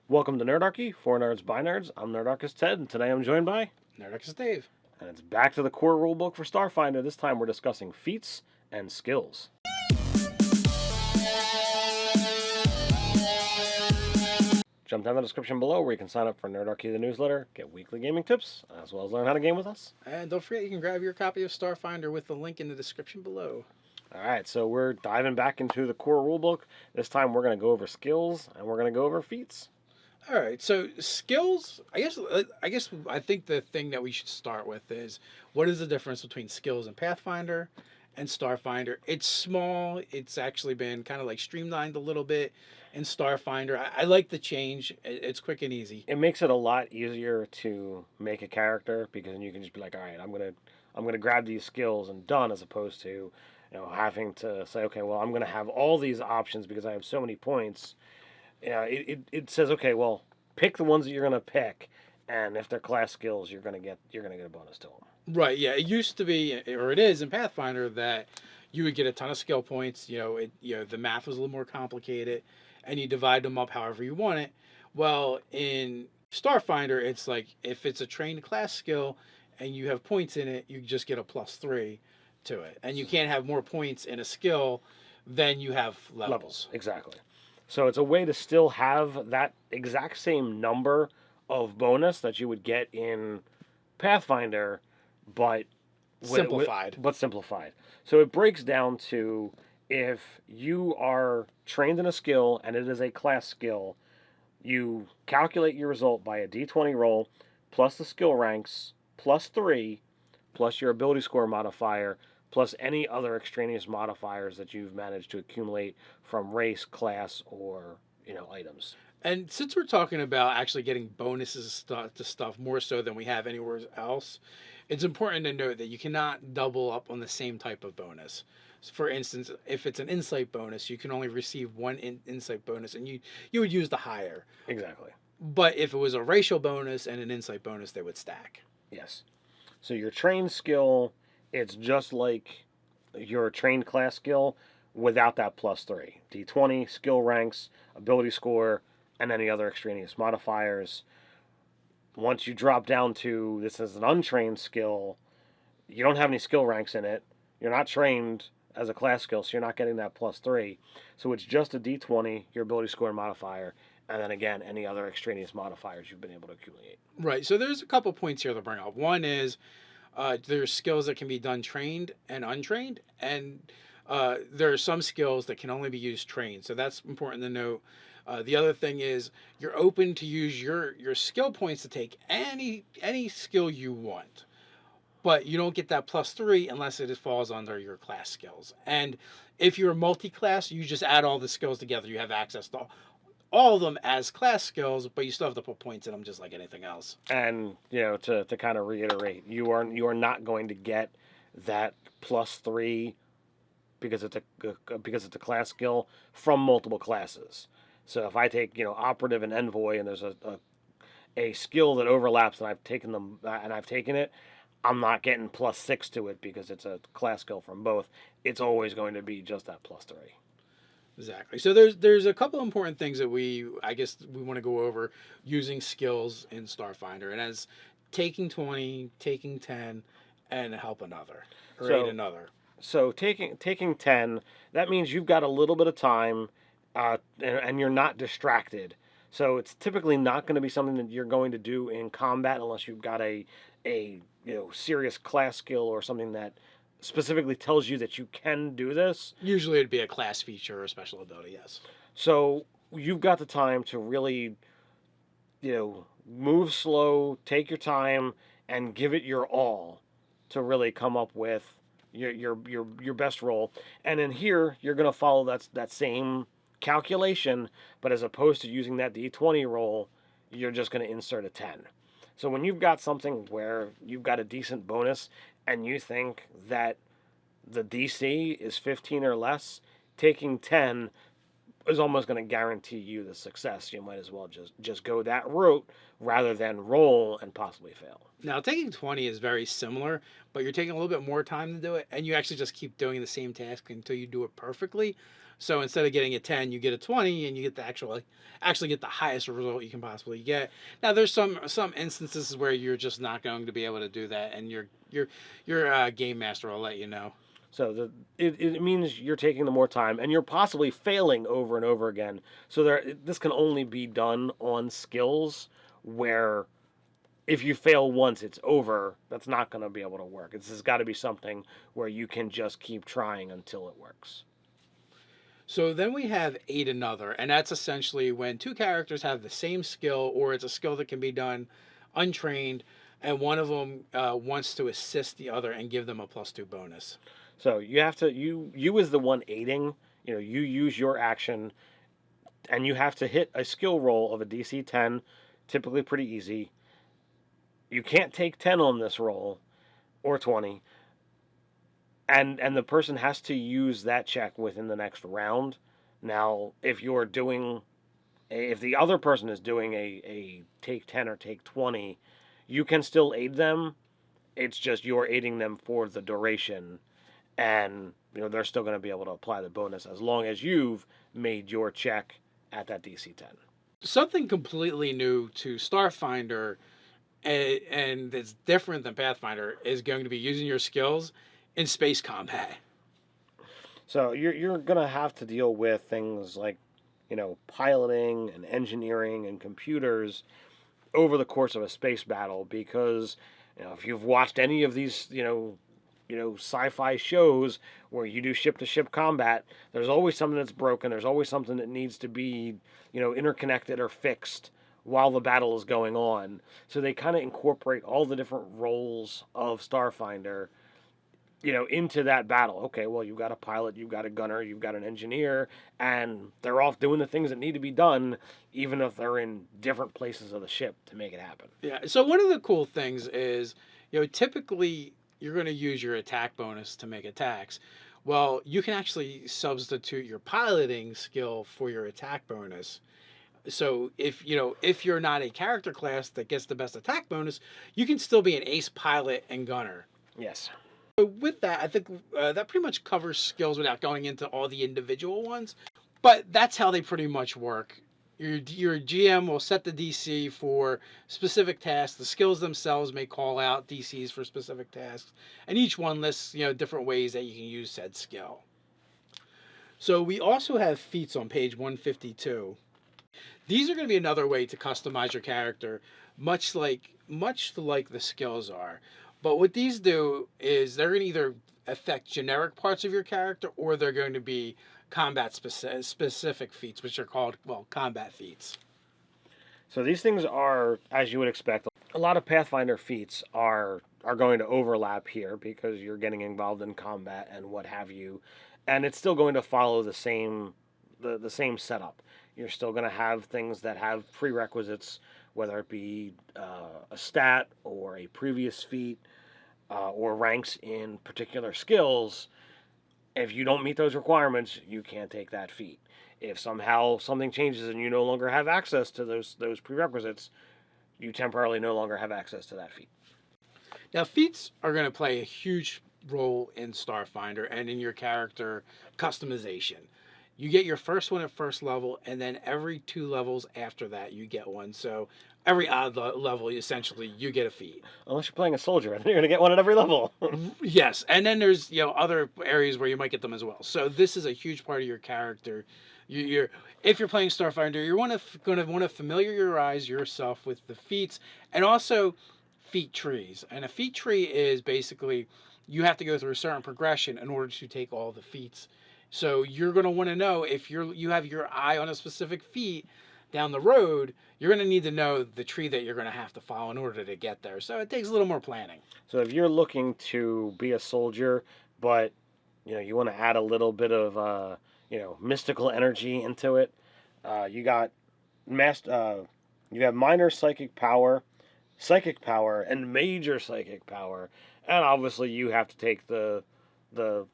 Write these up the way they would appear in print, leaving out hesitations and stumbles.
Welcome to Nerdarchy, for nerds by nerds. I'm Nerdarchist Ted, and today I'm joined by, Nerdarchy Dave. and it's back to the core rulebook for Starfinder. This time we're discussing feats and skills. Jump down the description below where you can sign up for Nerdarchy the newsletter, get weekly gaming tips, as well as learn how to game with us. And don't forget, you can grab your copy of Starfinder with the link in the description below. Alright, so we're diving back into the core rulebook. This time we're going to go over skills, and we're going to go over feats. All right, so skills. I think the thing that we should start with is what is the difference between skills in Pathfinder and Starfinder? It's small. It's actually been kind of like streamlined a little bit in Starfinder. I like the change. It's quick and easy. It makes it a lot easier to make a character because then you can just be like, all right, I'm gonna grab these skills and done, as opposed to having to say, okay, well, I'm gonna have all these options because I have so many points. It says, okay, well, pick the ones that you're gonna pick, and if they're class skills, you're gonna get a bonus to them. Right. Yeah. It used to be, or it is in Pathfinder, that you would get a ton of skill points. The math was a little more complicated, and you divide them up however you want it. Well, in Starfinder, it's like if it's a trained class skill and you have points in it, you just get a +3 to it, and you can't have more points in a skill than you have levels. Exactly. So it's a way to still have that exact same number of bonus that you would get in Pathfinder, but Simplified. but simplified. So it breaks down to, if you are trained in a skill and it is a class skill, you calculate your result by a d20 roll plus the skill ranks +3 plus your ability score modifier plus any other extraneous modifiers that you've managed to accumulate from race, class, or items. And since we're talking about actually getting bonuses to stuff more so than we have anywhere else, it's important to note that you cannot double up on the same type of bonus. So for instance, if it's an insight bonus, you can only receive one insight bonus, and you would use the higher. Exactly. But if it was a racial bonus and an insight bonus, they would stack. Yes. So your trained skill, it's just like your trained class skill without that +3. D20, skill ranks, ability score, and any other extraneous modifiers. Once you drop down to this is an untrained skill, you don't have any skill ranks in it. You're not trained as a class skill, so you're not getting that +3. So it's just a D20, your ability score and modifier, and then again, any other extraneous modifiers you've been able to accumulate. Right. So there's a couple points here to bring up. One is there's skills that can be done trained and untrained, and there are some skills that can only be used trained. So that's important to note. The other thing is you're open to use your skill points to take any skill you want, but you don't get that +3 unless it falls under your class skills. And if you're multi-class, you just add all the skills together. You have access to all of them as class skills, but you still have to put points in them just like anything else. And to kind of reiterate, you are not going to get that +3 because it's a class skill from multiple classes. So if I take operative and envoy, and there's a skill that overlaps, and I've taken it, I'm not getting +6 to it because it's a class skill from both. It's always going to be just that +3. Exactly. So there's a couple important things that we want to go over using skills in Starfinder, and as taking 20, taking 10, and help another or aid another. So taking 10, that means you've got a little bit of time, and you're not distracted. So it's typically not going to be something that you're going to do in combat unless you've got a serious class skill or something that specifically tells you that you can do this. Usually it'd be a class feature or a special ability, yes. So you've got the time to really, move slow, take your time, and give it your all to really come up with your best roll. And in here, you're going to follow that same calculation, but as opposed to using that D20 roll, you're just going to insert a 10. So when you've got something where you've got a decent bonus and you think that the DC is 15 or less, taking 10 is almost going to guarantee you the success. You might as well just go that route rather than roll and possibly fail. Now, taking 20 is very similar, but you're taking a little bit more time to do it, and you actually just keep doing the same task until you do it perfectly. So instead of getting a 10, you get a 20, and you get the actually get the highest result you can possibly get. Now there's some instances where you're just not going to be able to do that, and your game master will let you know. So it means you're taking the more time, and you're possibly failing over and over again. So this can only be done on skills where if you fail once, it's over. That's not going to be able to work. It's has got to be something where you can just keep trying until it works. So then we have aid another, and that's essentially when two characters have the same skill, or it's a skill that can be done untrained, and one of them wants to assist the other and give them a +2 bonus. So you have to you as the one aiding. You use your action, and you have to hit a skill roll of a DC 10, typically pretty easy. You can't take 10 on this roll, or 20, and the person has to use that check within the next round. Now, if the other person is doing a take 10 or take 20, you can still aid them. It's just you're aiding them for the duration, and they're still going to be able to apply the bonus as long as you've made your check at that DC 10. Something completely new to Starfinder, and it's different than Pathfinder, is going to be using your skills in space combat. So you're going to have to deal with things like piloting and engineering and computers over the course of a space battle, because if you've watched any of these sci-fi shows where you do ship-to-ship combat, there's always something that's broken. There's always something that needs to be, interconnected or fixed while the battle is going on. So they kind of incorporate all the different roles of Starfinder, into that battle. Okay, well, you've got a pilot, you've got a gunner, you've got an engineer, and they're off doing the things that need to be done, even if they're in different places of the ship to make it happen. Yeah. So one of the cool things is, typically you're going to use your attack bonus to make attacks. Well, you can actually substitute your piloting skill for your attack bonus. So if you're not a character class that gets the best attack bonus, you can still be an ace pilot and gunner. Yes. So with that, I think that pretty much covers skills without going into all the individual ones. But that's how they pretty much work. Your GM will set the DC for specific tasks. The skills themselves may call out DCs for specific tasks, and each one lists different ways that you can use said skill. So we also have feats on page 152. These are going to be another way to customize your character, much like the skills are. But what these do is they're going to either affect generic parts of your character, or they're going to be combat specific feats, which are called, combat feats. So these things are, as you would expect, a lot of Pathfinder feats are going to overlap here because you're getting involved in combat and what have you, and it's still going to follow the same setup. You're still going to have things that have prerequisites, whether it be a stat or a previous feat or ranks in particular skills. If you don't meet those requirements, you can't take that feat. If somehow something changes and you no longer have access to those prerequisites, you temporarily no longer have access to that feat. Now, feats are going to play a huge role in Starfinder and in your character customization. You get your first one at first level, and then every 2 levels after that, you get one. So every odd level, essentially, you get a feat. Unless you're playing a soldier, and you're going to get one at every level. Yes, and then there's other areas where you might get them as well. So this is a huge part of your character. If you're playing Starfinder, you're going to want to familiarize yourself with the feats, and also feat trees. And a feat tree is basically you have to go through a certain progression in order to take all the feats. So you're going to want to know if you have your eye on a specific feat down the road, you're going to need to know the tree that you're going to have to follow in order to get there. So it takes a little more planning. So if you're looking to be a soldier, but you want to add a little bit of mystical energy into it, you got you have minor psychic power, and major psychic power, and obviously you have to take the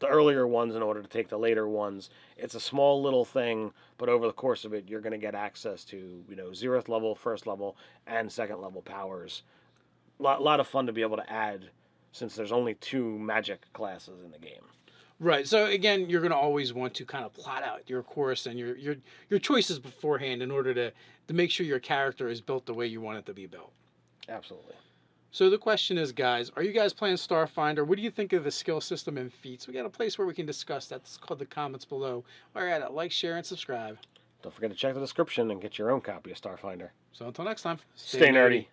earlier ones in order to take the later ones. It's a small little thing, but over the course of it, you're going to get access to 0th level, 1st level, and 2nd level powers. Lot of fun to be able to add, since there's only 2 magic classes in the game. Right. So again, you're going to always want to kind of plot out your course and your choices beforehand in order to make sure your character is built the way you want it to be built. Absolutely. So the question is, guys, are you guys playing Starfinder? What do you think of the skill system and feats? We got a place where we can discuss that. It's called the comments below. All right, like, share, and subscribe. Don't forget to check the description and get your own copy of Starfinder. So until next time, Stay nerdy.